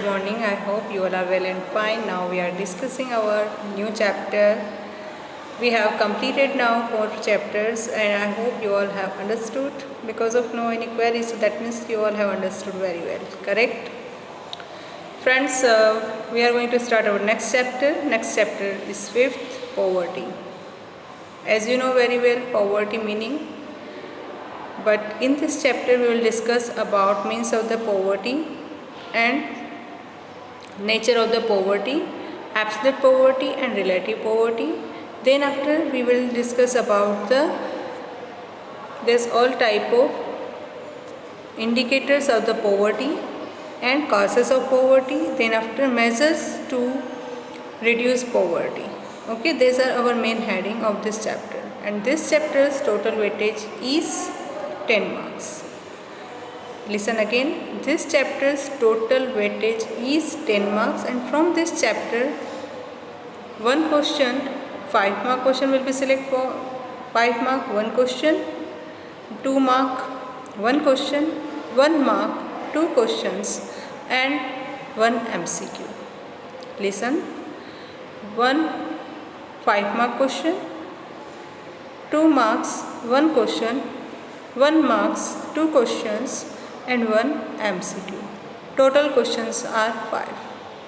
morning. I hope you all are well and fine. Now we are discussing our new chapter. We have completed now 4 chapters, and I hope you all have understood. Because of no any queries, so that means you all have understood very well. Correct? Friends, we are going to start our next chapter. Next chapter is 5th, poverty. As you know very well, poverty meaning. But in this chapter we will discuss about means of the poverty and nature of the poverty, absolute poverty and relative poverty. Then after we will discuss about there's all type of indicators of the poverty and causes of poverty. Then after measures to reduce poverty. Okay, these are our main heading of this chapter, and this chapter's total weightage is 10 marks. Listen again, this chapter's total weightage is 10 marks, and from this chapter, one question, 5 mark question will be selected for 5 mark, one question, 2 mark, one question, 1 mark, 2 questions, and 1 MCQ. Listen, 1 5 mark question, 2 marks, 1 question, 1 marks, 2 questions, and 1 MCQ. Total questions are 5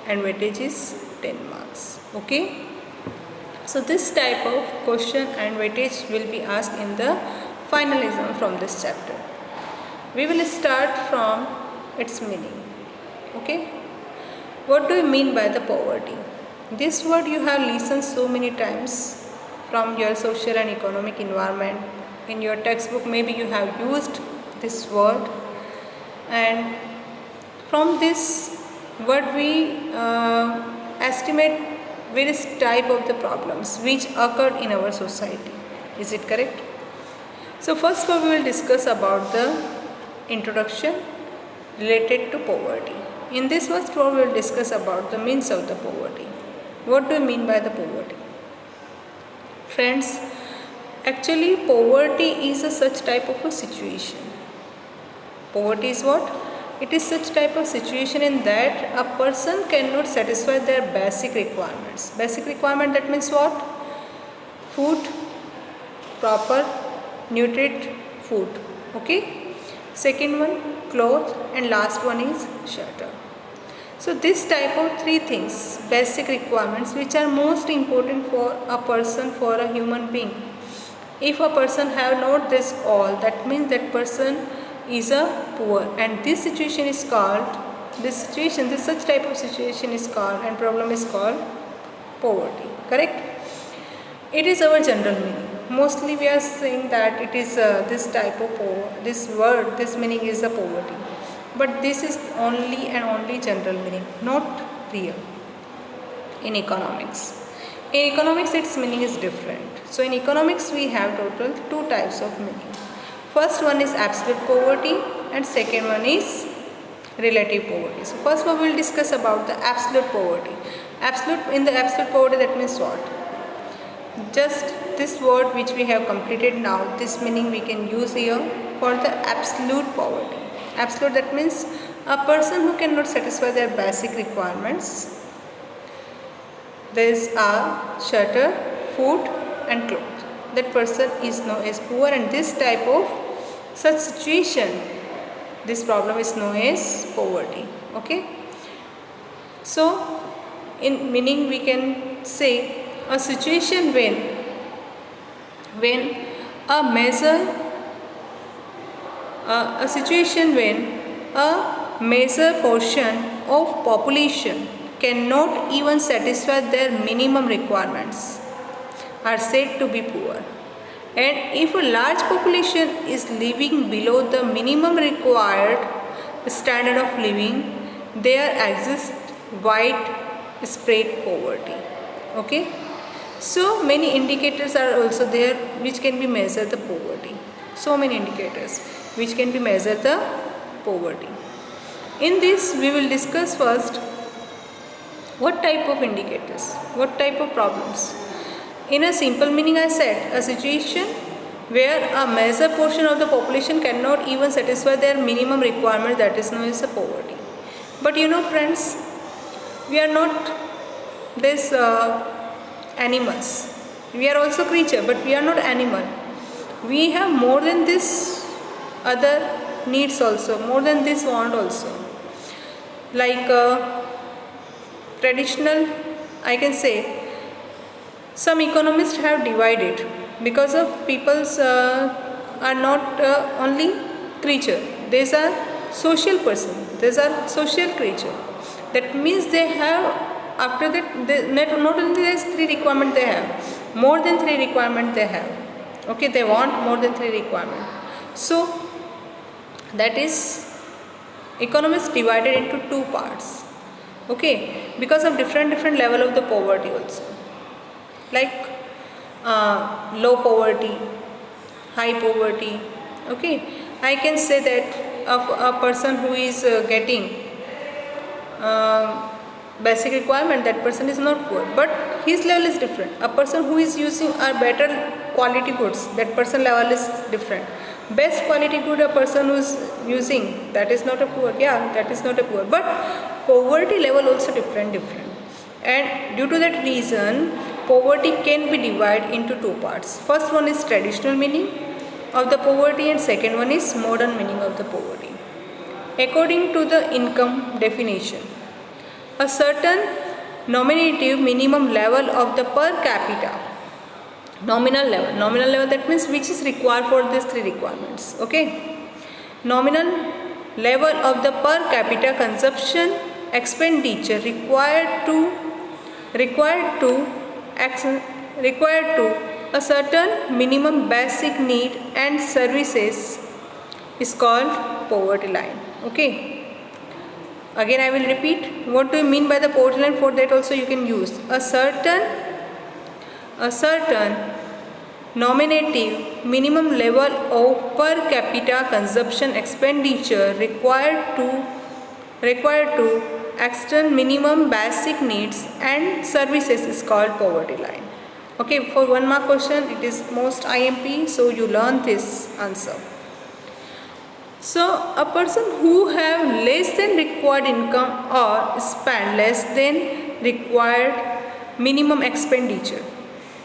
and weightage is 10 marks. Okay. So this type of question and weightage will be asked in the finalism from this chapter. We will start from its meaning. Okay. What do you mean by the poverty? This word you have listened so many times from your social and economic environment. In your textbook maybe you have used this word, and from this word we estimate various type of the problems which occurred in our society. Is it correct? So first of all we will discuss about the introduction related to poverty. In this first floor we will discuss about the means of the poverty. What do you mean by the poverty? Friends, actually poverty is a such type of a situation. Poverty is what? It is such type of situation in that a person cannot satisfy their basic requirements. Basic requirement, that means what? Food, proper, nutrient food. Okay. Second one, clothes, and last one is shelter. So this type of 3 things, basic requirements, which are most important for a person, for a human being. If a person have not this all, that means that person is a poor, and this situation is called, this such type of situation is called, and problem is called poverty. Correct? It is our general meaning. Mostly we are saying that it is this type of this word, this meaning is the poverty. But this is only and only general meaning, not real. In economics. In economics its meaning is different. So in economics we have total 2 types of meaning. First one is absolute poverty and second one is relative poverty. So first we will discuss about the absolute poverty. In the absolute poverty, that means what? Just this word which we have completed now, this meaning we can use here for the absolute poverty. Absolute, that means a person who cannot satisfy their basic requirements. These are shelter, food and clothes. That person is known as poor, and this type of such situation, this problem is known as poverty. Okay. So in meaning we can say a situation when a measure a situation when a major portion of population cannot even satisfy their minimum requirements are said to be poor. And if a large population is living below the minimum required standard of living, there exists widespread poverty. Okay. So many indicators are also there which can be measured the poverty. So many indicators which can be measured the poverty. In this we will discuss first what type of indicators, what type of problems. In a simple meaning I said a situation where a major portion of the population cannot even satisfy their minimum requirement, that is known as a poverty. But you know friends, we are not this animals. We are also creature, but we are not animal. We have more than this other needs also, more than this want also. Like traditional, I can say, some economists have divided because of people's are not only creature, these are social person, these are social creature. That means they have, after that they, not only there's three requirement they have, more than three requirement they have. Okay, they want more than three requirement. So that is, economists divided into two parts. Okay, because of different level of the poverty also, like low poverty, high poverty. Okay, I can say that a person who is getting basic requirement, that person is not poor, but his level is different. A person who is using a better quality goods, that person level is different. Best quality good a person who is using, that is not a poor, yeah, that is not a poor, but poverty level also different. And due to that reason, poverty can be divided into two parts. First one is traditional meaning of the poverty, and second one is modern meaning of the poverty. According to the income definition, a certain nominative minimum level of the per capita, nominal level, that means which is required for these three requirements. Okay, nominal level of the per capita consumption expenditure required to a certain minimum basic need and services is called poverty line. Okay, again I will repeat, what do you mean by the poverty line? For that also you can use a certain nominative minimum level of per capita consumption expenditure required to extend minimum basic needs and services is called poverty line. Okay, for 1 mark question, it is most IMP, so you learn this answer. So a person who have less than required income or spend less than required minimum expenditure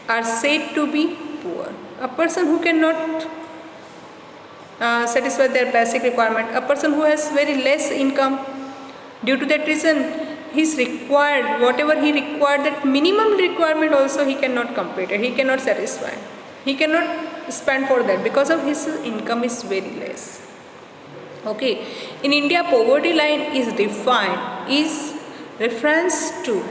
are said to be poor. A person who cannot satisfy their basic requirement, a person who has very less income, due to that reason he's required, whatever he required, that minimum requirement also he cannot complete it, he cannot satisfy, he cannot spend for that because of his income is very less. Okay, in India poverty line is defined is reference to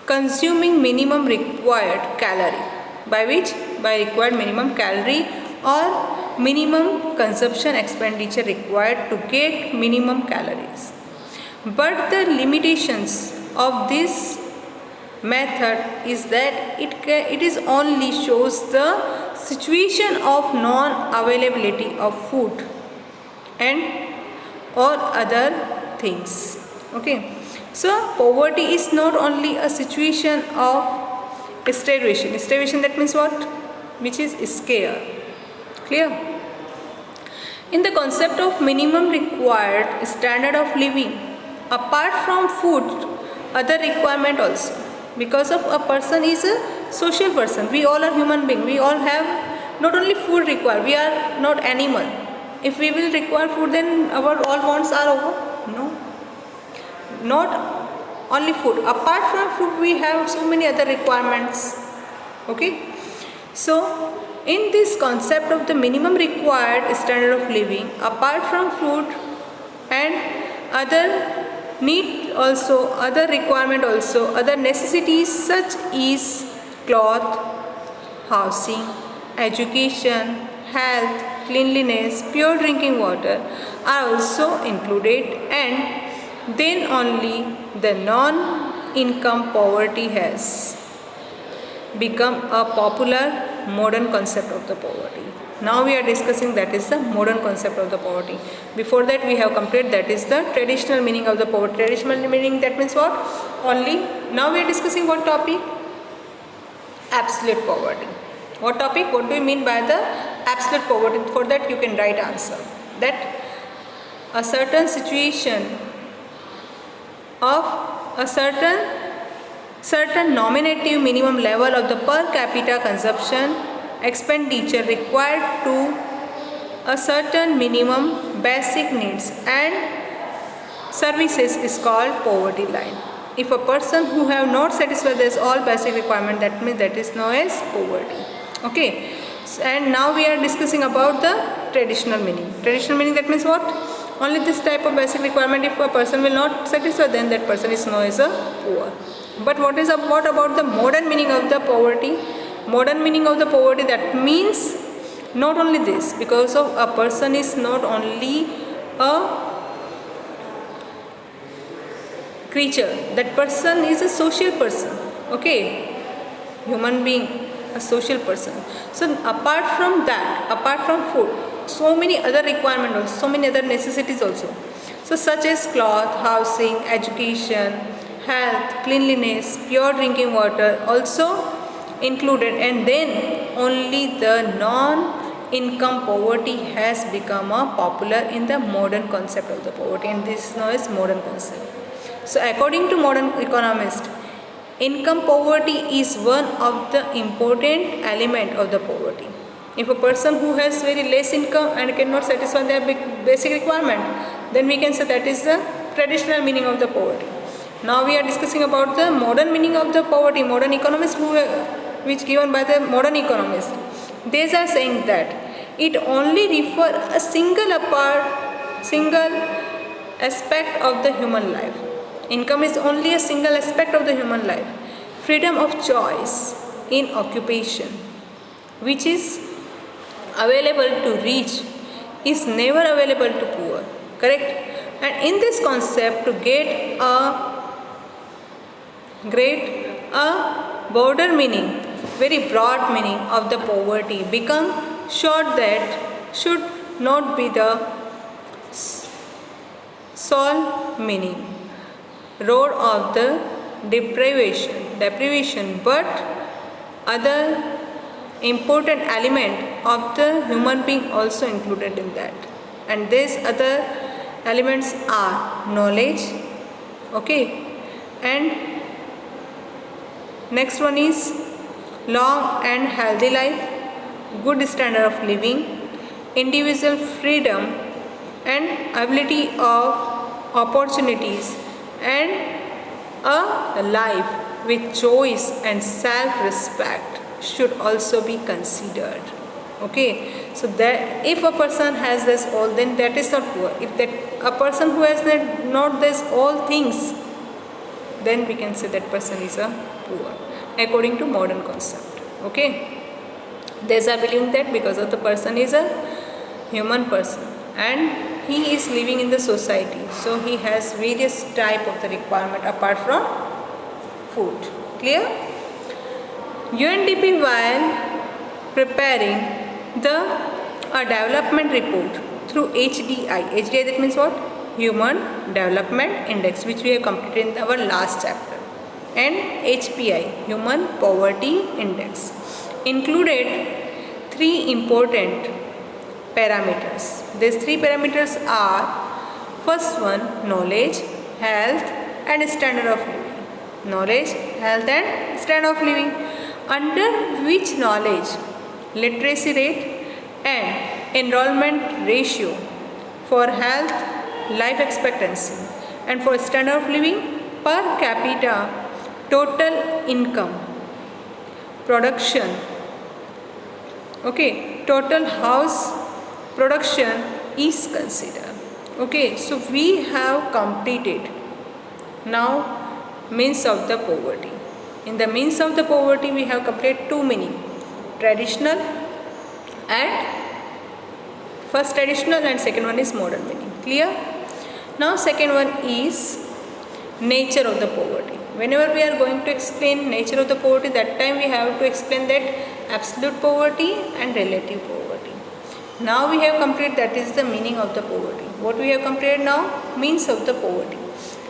consuming minimum required calorie, by which, by required minimum calorie or minimum consumption expenditure required to get minimum calories. But the limitations of this method is that it is only shows the situation of non-availability of food and or other things. Okay, so poverty is not only a situation of starvation, that means what, which is scare. Clear? In the concept of minimum required standard of living, apart from food, other requirement also, because of a person is a social person, we all are human being, we all have not only food required, we are not animal. If we will require food, then our all wants are over? No, not only food, apart from food we have so many other requirements. Okay, so in this concept of the minimum required standard of living, apart from food and other need also, other requirement also, other necessities such as cloth, housing, education, health, cleanliness, pure drinking water are also included, and then only the non-income poverty has become a popular modern concept of the poverty. Now we are discussing that is the modern concept of the poverty. Before that we have completed that is the traditional meaning of the poverty. Traditional meaning, that means what? Only. Now we are discussing what topic? Absolute poverty. What topic? What do you mean by the absolute poverty? For that you can write answer. That a certain situation of a certain nominative minimum level of the per capita consumption expenditure required to a certain minimum basic needs and services is called poverty line. If a person who have not satisfied this all basic requirement, that means that is known as poverty. Okay. And now we are discussing about the traditional meaning. Traditional meaning, that means what? Only this type of basic requirement. If a person will not satisfy, then that person is known as a poor. But what about the modern meaning of the poverty? Modern meaning of the poverty, that means not only this, because of a person is not only a creature, that person is a social person. Okay, human being, a social person. So apart from that, apart from food, so many other requirements also, so many other necessities also, so such as cloth, housing, education, health, cleanliness, pure drinking water also included. And then only the non-income poverty has become a popular in the modern concept of the poverty, and this is known as modern concept. So according to modern economists, income poverty is one of the important element of the poverty. If a person who has very less income and cannot satisfy their basic requirement, then we can say that is the traditional meaning of the poverty. Now we are discussing about the modern meaning of the poverty. Modern economists which given by the modern economists, they are saying that it only refer a single aspect of the human life. Income is only a single aspect of the human life. Freedom of choice in occupation, which is available to rich, is never available to poor. Correct? And in this concept, to get a broader meaning, very broad meaning of the poverty, become sure that should not be the sole meaning, road of the deprivation, but other important element of the human being also included in that. And these other elements are knowledge, okay, and next one is long and healthy life, good standard of living, individual freedom and ability of opportunities, and a life with choice and self-respect should also be considered. Okay, so that if a person has this all, then that is not poor. If that a person who has not this all things, then we can say that person is a poor according to modern concept. Okay, there's a belief that because of the person is a human person and he is living in the society, so he has various type of the requirement apart from food. Clear? UNDP, while preparing the development report through HDI, that means what? Human Development Index, which we have completed in our last chapter, and HPI, Human Poverty Index, included 3 important parameters. These 3 parameters are: first one, knowledge, health and standard of living. Knowledge, health and standard of living, under which knowledge, literacy rate and enrollment ratio, for health, life expectancy, and for standard of living, per capita total income, production, okay, total house production is considered. Okay, so we have completed now means of the poverty. In the means of the poverty, we have completed 2 meaning: traditional and first traditional, and second one is modern meaning. Clear? Now second one is nature of the poverty. Whenever we are going to explain nature of the poverty, that time we have to explain that absolute poverty and relative poverty. Now we have completed, that is the meaning of the poverty. What we have completed now? Means of the poverty.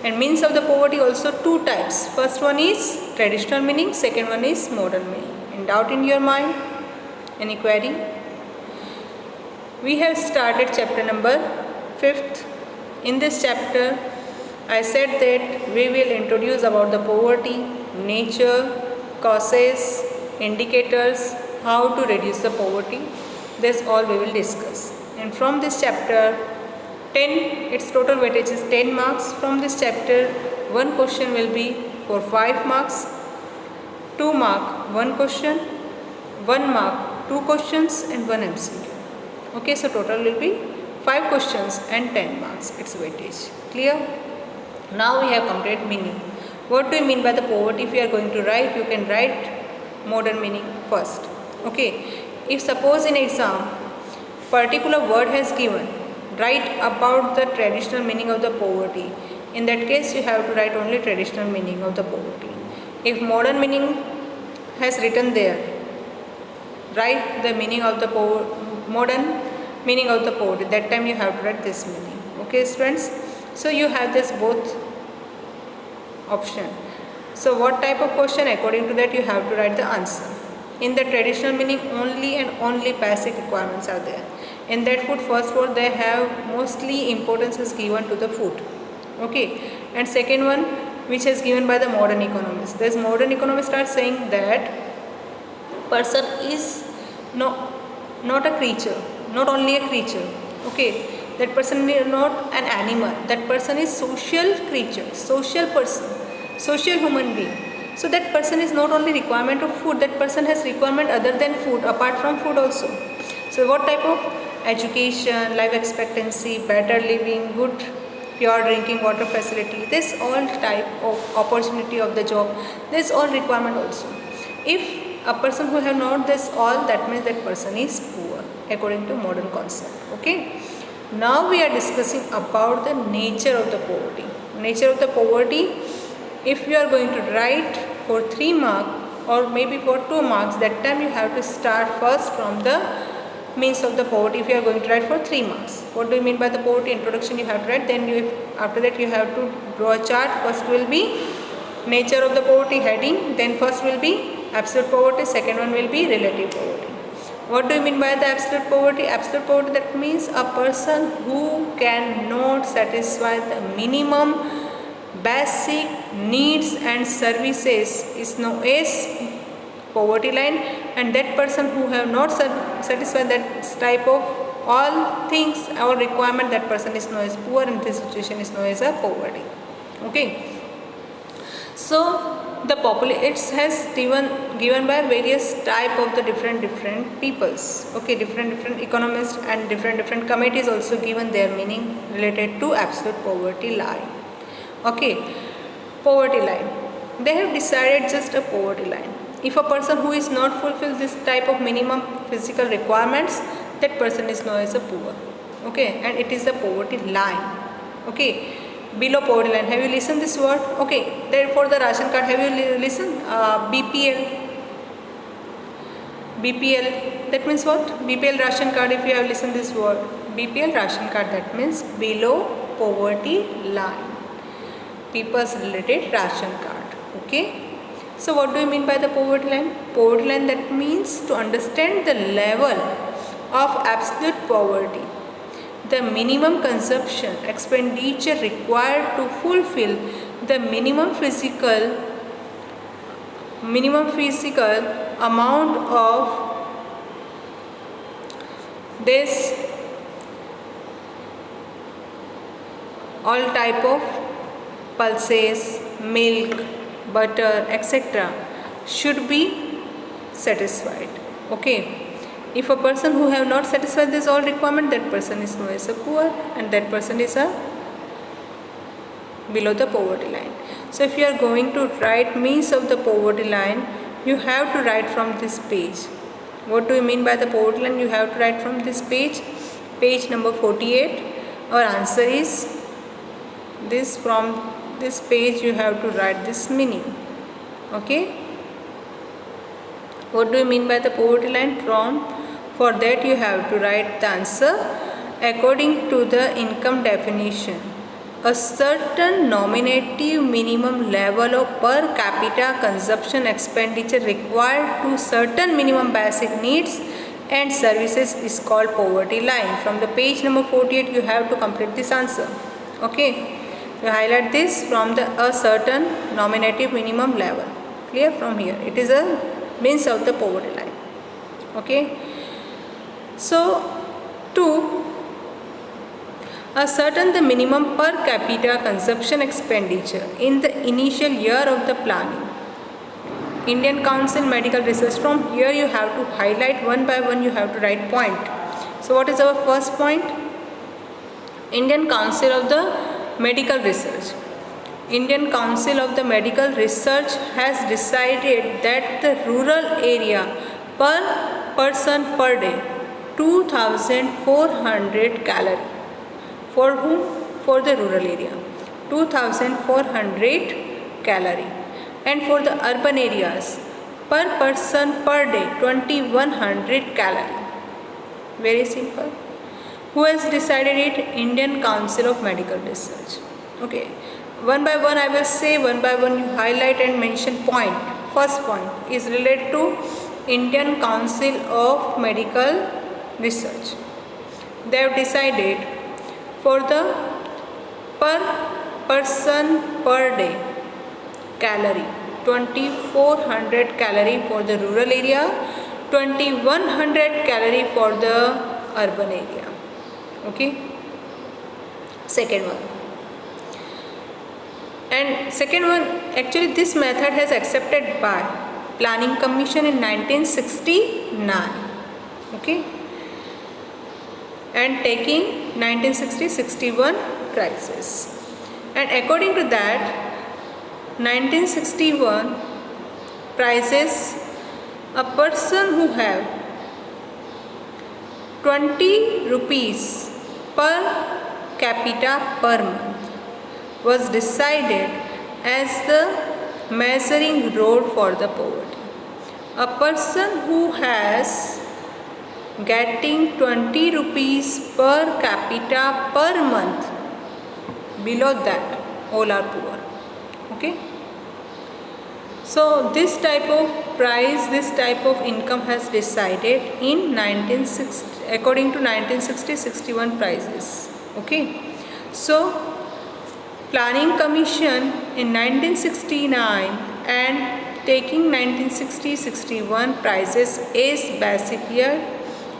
And means of the poverty also 2 types. First one is traditional meaning, second one is modern meaning. Any doubt in your mind? Any query? We have started chapter number 5th In this chapter, I said that we will introduce about the poverty, nature, causes, indicators, how to reduce the poverty. This all we will discuss. And from this chapter, 10, its total weightage is 10 marks. From this chapter, one question will be for 5 marks, 2 mark 1 question, 1 mark 2 questions and 1 MCQ. Okay, so total will be 5 questions and 10 marks its weightage. Clear? Now we have completed meaning. What do you mean by the poverty? If you are going to write, you can write modern meaning first. Okay, if suppose in exam particular word has given, write about the traditional meaning of the poverty. In that case, you have to write only traditional meaning of the poverty. If modern meaning has written there, write the meaning of the modern meaning of the poverty. That time you have to write this meaning. Okay, students. So you have this both option. So what type of question? According to that, you have to write the answer. In the traditional meaning, only and only basic requirements are there. In that food, first word they have mostly importance is given to the food. Okay, and second one, which is given by the modern economists. This modern economists are saying that person is not a creature, not only a creature. Okay, that person is not an animal. That person is social creature, social person, social human being. So that person is not only requirement of food, that person has requirement other than food, apart from food also. So what type of education, life expectancy, better living, good pure drinking water facility, this all type of opportunity of the job, this all requirement also. If a person who have not this all, that means that person is poor according to modern concept. Okay, now we are discussing about the nature of the poverty. Nature of the poverty, if you are going to write for 3 marks or maybe for 2 marks, that time you have to start first from the means of the poverty. If you are going to write for 3 marks, what do you mean by the poverty? Introduction you have to write, then you, after that you have to draw a chart. First will be nature of the poverty heading, then first will be absolute poverty, second one will be relative poverty. What do you mean by the absolute poverty? Absolute poverty, that means a person who cannot satisfy the minimum basic needs and services is known as poverty line, and that person who have not satisfied that type of all things, all requirement, that person is known as poor, and this situation is known as a poverty. Okay, so the it has given by various type of the different peoples. Okay, different economists and different committees also given their meaning related to absolute poverty line. Okay, poverty line, they have decided just a poverty line. If a person who is not fulfill this type of minimum physical requirements, that person is known as a poor. Okay, and it is the poverty line. Okay, below poverty line, have you listened this word? Okay, therefore the ration card, have you listened? BPL, that means what? BPL ration card, if you have listened this word, BPL ration card, that means below poverty line, people's related ration card. Okay, so what do you mean by the poverty line? Poverty line, that means to understand the level of absolute poverty, the minimum consumption expenditure required to fulfill the minimum physical amount of this all type of pulses, milk, butter, etc. should be satisfied. Okay, if a person who have not satisfied this all requirement, that person is known as a poor, and that person is a below the poverty line. So if you are going to write means of the poverty line, you have to write from this page. What do you mean by the poverty line? You have to write from this page number 48. Our answer is this. From this page you have to write this meaning. Okay, what do you mean by the poverty line? For that you have to write the answer according to the income definition. A certain nominative minimum level of per capita consumption expenditure required to certain minimum basic needs and services is called poverty line. From the page number 48 you have to complete this answer. Okay, you highlight this from a certain nominative minimum level. Clear? From here it is a means of the poverty line. Okay, so to ascertain the minimum per capita consumption expenditure in the initial year of the planning, Indian Council Medical Research, from here you have to highlight one by one, you have to write point. So what is our first point? Indian Council of the Medical Research. Indian Council of the Medical Research has decided that the rural area per person per day 2400 calorie. For whom? For the rural area 2400 calorie, and for the urban areas per person per day 2100 calorie. Very simple. Who has decided it? Indian Council of Medical Research. Okay, one by one I will say, one by one you highlight and mention point. First point is related to Indian Council of Medical Research. They have decided for the per person per day calorie 2400 calorie for the rural area, 2100 calorie for the urban area. Okay, second one. And second one, actually this method has accepted by Planning Commission in 1969. Okay, and taking 1960-61 prices, and according to that 1961 prices, a person who have 20 rupees per capita per month was decided as the measuring rod for the poverty. A person who has getting 20 rupees per capita per month, below that all are poor. Okay, so this type of price, this type of income has decided in 1960 according to 1960-61 prices. Okay, so Planning Commission in 1969 and taking 1960-61 prices is basic year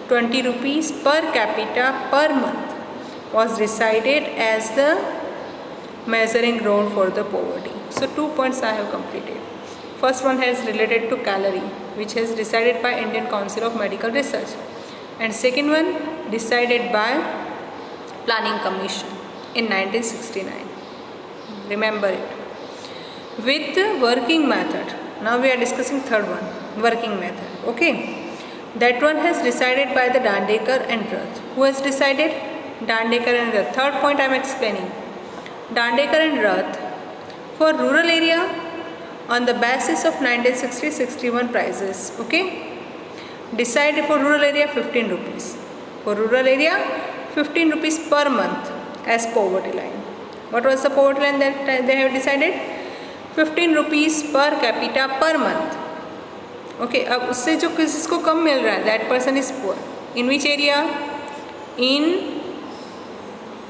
20 rupees per capita per month was decided as the measuring rod for the poverty. So 2 points I have completed. First one has related to calorie, which is decided by Indian Council of Medical Research, and second one decided by Planning Commission in 1969. Remember it. With the working method, now we are discussing third one, working method. Okay, that one has decided by the Dandekar and Rath. Who has decided? Dandekar and Rath. Third point I am explaining. Dandekar and Rath for rural area on the basis of 1960-61 prices. Okay, decided for rural area 15 rupees. For rural area 15 rupees per month as poverty line. What was the poverty line that they have decided? 15 rupees per capita per month. Okay, अब उससे जो किसको कम मिल रहा है, that person is poor. In which area? In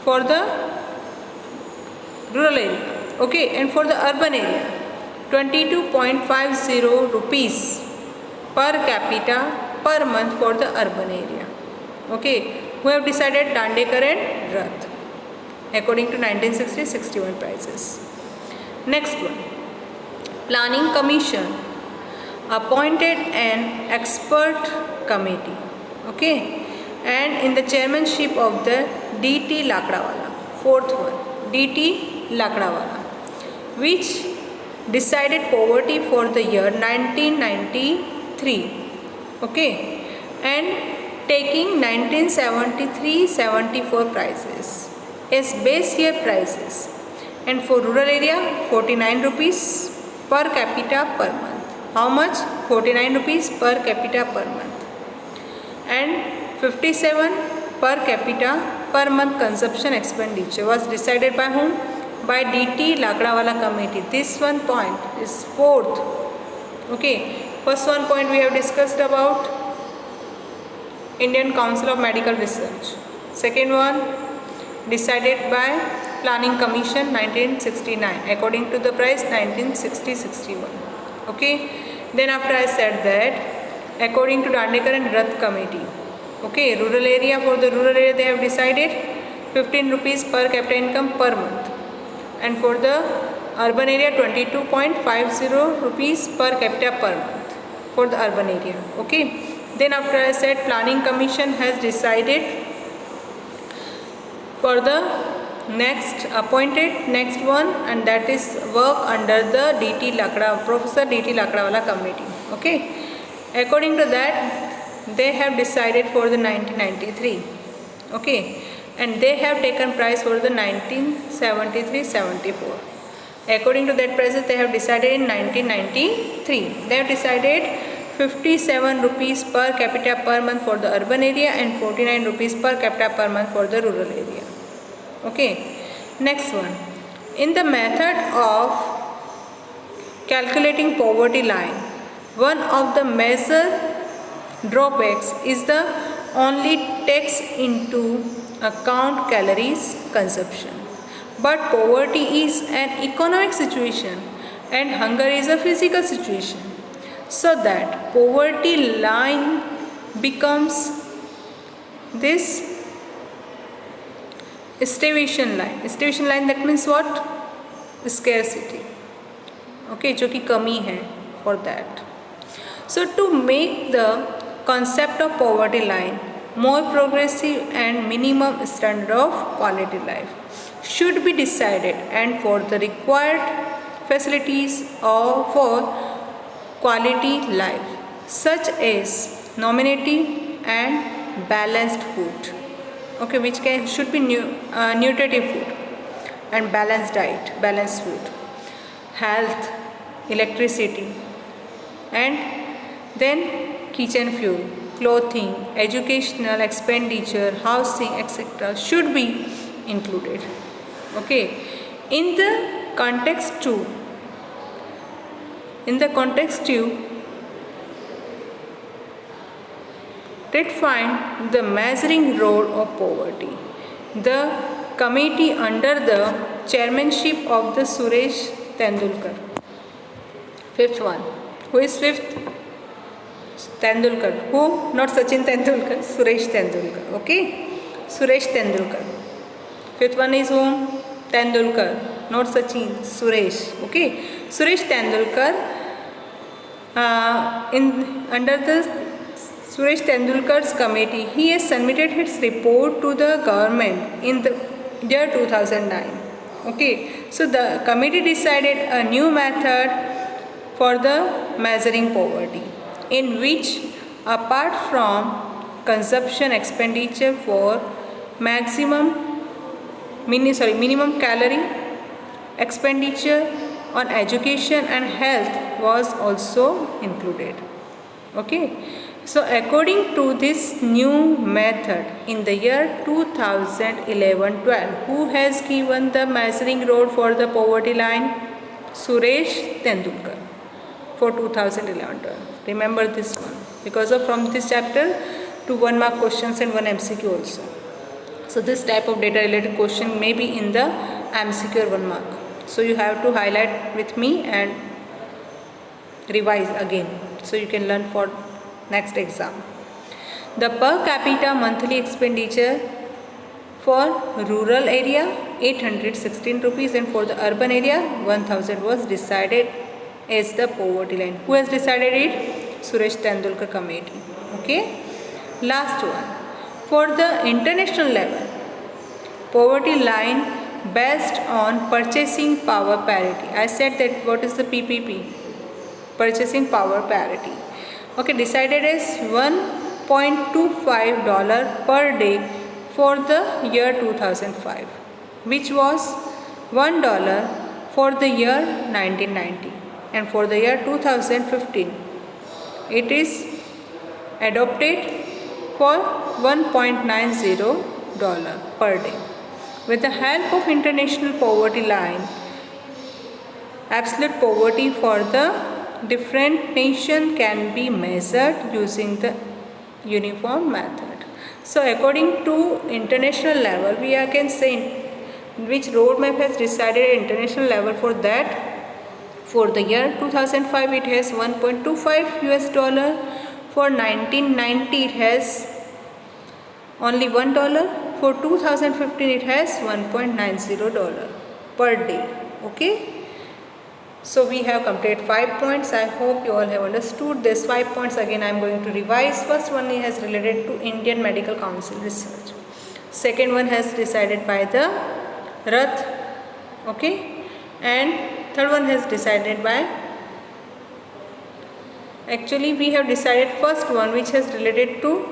for the rural area. Okay, and for the urban area 22.50 rupees per capita per month for the urban area. Okay, who have decided? Dandekar and Rath according to 1960-61 prices. Next one, Planning Commission appointed an expert committee. Okay, and in the chairmanship of the D.T. Lakdawala. Fourth one, D.T. Lakdawala, which decided poverty for the year 1993. Okay, and taking 1973-74 prices as base year prices, and for rural area 49 rupees per capita per month. How much? 49 rupees per capita per month, and 57 per capita per month consumption expenditure was decided by whom? By D.T. Lakdawala committee. This one point is fourth. Okay, first one point we have discussed about Indian Council of Medical Research. Second one decided by Planning Commission 1969, according to the price 1960-61. Okay, then after I said that according to Dandekar and Rath committee, okay, rural area, for the rural area they have decided 15 rupees per capita income per month, and for the urban area 22.50 rupees per capita per month for the urban area. Okay, then after I said Planning Commission has decided for the next one, and that is work under the D.T. Lakda, Professor D.T. Lakdawala committee. Okay, according to that they have decided for the 1993. Okay, and they have taken price for the 1973-74. According to that prices they have decided in 1993. They have decided 57 rupees per capita per month for the urban area and 49 rupees per capita per month for the rural area. Okay, next one. In the method of calculating poverty line, one of the major drawbacks is the only takes into account calories consumption. But poverty is an economic situation and hunger is a physical situation, so that poverty line becomes this starvation line. Starvation line, that means what? Scarcity. Okay, जो कि कमी है for that. So to make the concept of poverty line more progressive and minimum standard of quality life should be decided, and for the required facilities or for quality life such as nominative and balanced food, okay, which should be nutritive food and balanced diet, balanced food, health, electricity, and then kitchen fuel, clothing, educational expenditure, housing, etc. should be included. Okay, in the context 2, let's find the measuring role of poverty. The committee under the chairmanship of the Suresh Tendulkar. Fifth one. Who is fifth? Tendulkar. Who? Not Sachin Tendulkar. Suresh Tendulkar. Okay. Suresh Tendulkar. Fifth one is whom? Tendulkar. Not Sachin. Suresh. Okay. Suresh Tendulkar. Under the Suresh Tendulkar's committee, he has submitted his report to the government in the year 2009. Okay, so the committee decided a new method for the measuring poverty, in which apart from consumption expenditure for minimum calorie expenditure on education and health was also included. Okay, so according to this new method in the year 2011-12, who has given the measuring rod for the poverty line? Suresh Tendulkar for 2011-12. Remember this one, because of from this chapter 2 1 mark questions and 1 MCQ also. So this type of data related question may be in the MCQ or 1 mark. So you have to highlight with me and revise again, so you can learn for next exam. The per capita monthly expenditure for rural area 816 rupees and for the urban area 1000 was decided as the poverty line. Who has decided it? Suresh Tendulkar committee. Okay. Last one. For the international level, poverty line based on purchasing power parity. I said that what is the PPP? Purchasing power parity. Okay, decided as $1.25 per day for the year 2005, which was $1 for the year 1990, and for the year 2015 it is adopted for $1.90 per day. With the help of international poverty line, absolute poverty for the different nation can be measured using the uniform method. So according to international level, we can say which roadmap has decided at international level for that. For the year 2005 it has 1.25 US dollar. For 1990 it has only $1. For 2015 it has $1.90 per day. Okay, so we have completed 5 points. I hope you all have understood these 5 points. Again I am going to revise. First one is related to Indian Medical Council research. Second one has decided by the RUT. Okay, and third one has decided by, actually we have decided first one which has related to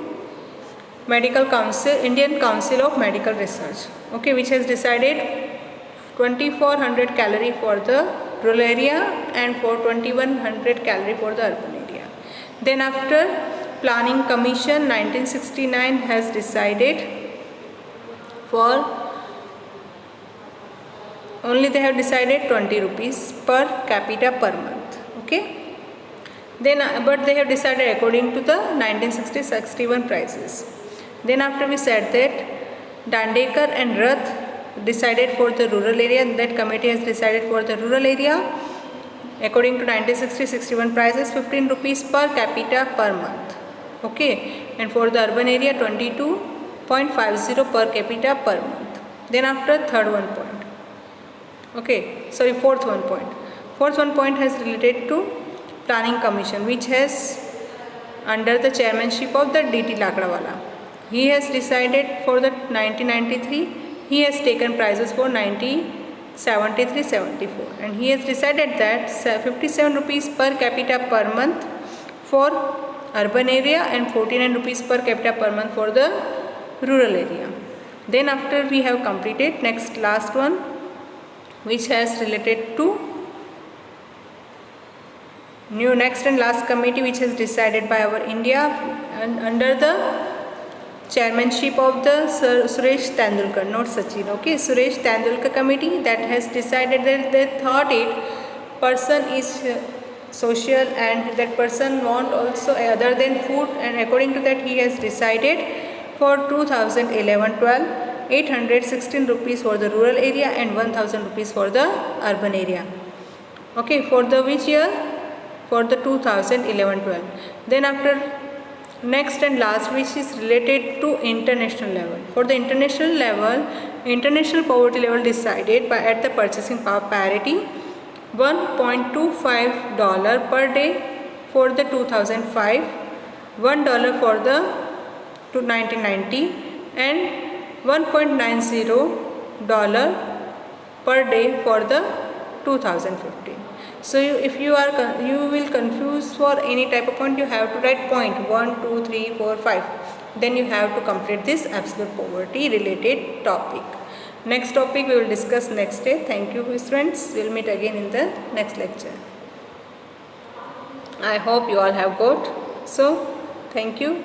Medical Council, Indian Council of Medical Research. Okay, which has decided 2400 calorie for the rural area and for 2100 calorie for the urban area. Then after Planning Commission 1969 has decided for only they have decided 20 rupees per capita per month. Okay, then but they have decided according to the 1960-61 prices. Then after we said that Dandekar and RUT decided for the rural area, that committee has decided for the rural area according to 1960-61 prices 15 rupees per capita per month. Okay, and for the urban area 22.50 per capita per month. Then after third one point, okay, sorry, fourth one point has related to Planning Commission, which has under the chairmanship of the DT Lakdawala. He has decided for the 1993, he has taken prices for 1973-74 and he has decided that 57 rupees per capita per month for urban area and 49 rupees per capita per month for the rural area. Then after we have completed, last one which has related to next and last committee, which has decided by our India and under the chairmanship of the Sir Suresh Tendulkar, not Sachin. Okay, Suresh Tendulkar committee that has decided that they thought it person is social and that person want also other than food, and according to that he has decided for 2011-12 816 rupees for the rural area and 1000 rupees for the urban area. Okay, for the which year? For the 2011-12. Then after next and last, which is related to international level. For the international level, international poverty level decided by at the purchasing power parity $1.25 per day for the 2005, $1 for the 1990 and $1.90 per day for the 2015. So if you will confuse for any type of point, you have to write point 1, 2, 3, 4, 5. Then you have to complete this absolute poverty related topic. Next topic we will discuss next day. Thank you friends. We will meet again in the next lecture. I hope you all have got. So thank you.